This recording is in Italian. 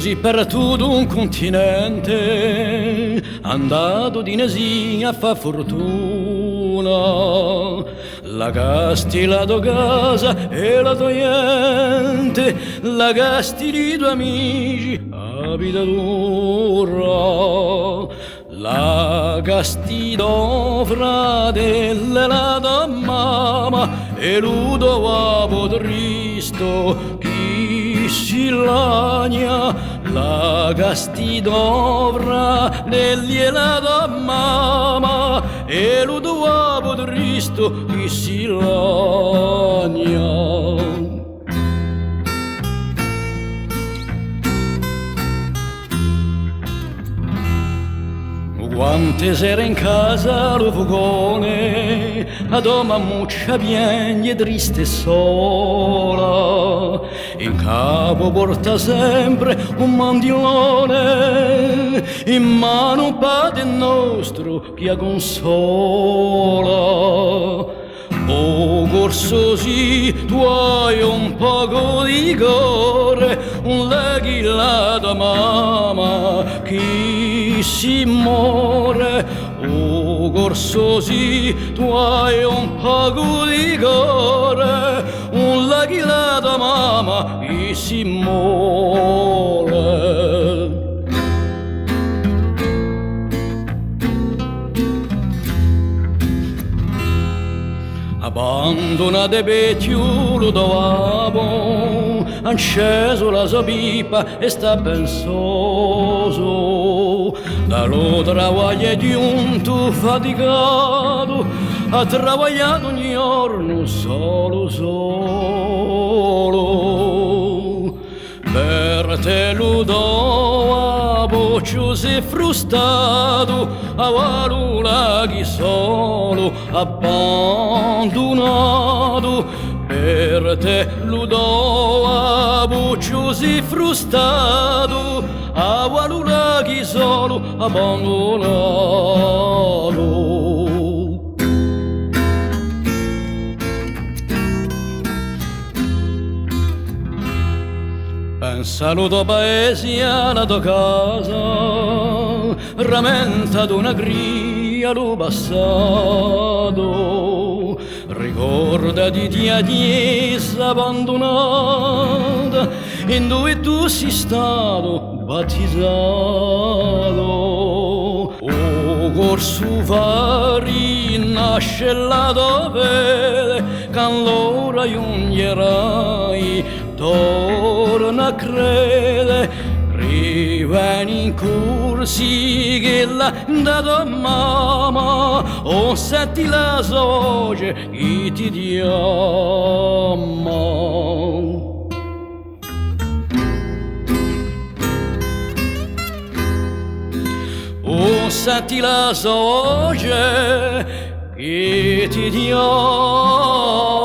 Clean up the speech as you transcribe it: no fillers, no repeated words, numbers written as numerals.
così per tutto un continente, andato di Nesia a fa fortuna. La gasti la tua casa e la tua gente, la gasti di tuoi amici, abita dura. La gasti do fratello, la tua mamma e l'udo a podristo chi si lagna. La gasti do fratelli e la tua mamma e l'udo a podristo chi si lagna. Quante sere in casa lo fogone, a doma muccia piagne triste e sola, in capo porta sempre un mandilone, in mano un padre nostro che la consola. Oh corso sì, tu hai un poco di cuore, un leghi la tua mamma chi si muore. Oh corso sì, tu hai un poco di cuore, un leghi la tua mamma chi si muore. Abbandonate Petiolo dopo, acceso la sua pipa e sta pensoso. Dallo travaglio di un tu faticato, ha travagliato ogni giorno solo. Per te lo do a boccio se frustato, a valula chi solo abbandonato. Per te lo do a boccio se frustato, a valula chi solo abbandonato. Pensa lo tuo paese alla tua casa, rammenta d'una gria lo passato, ricordati di Adiesa abbandonata, in dove tu sei stato battezzato. O corso fari nasce la tua fede, che allora giungherai, torna a credere, rivieni in corsi che l'ha dato mamma, o senti la sua voce che ti chiama. O senti la sua voce che ti chiama.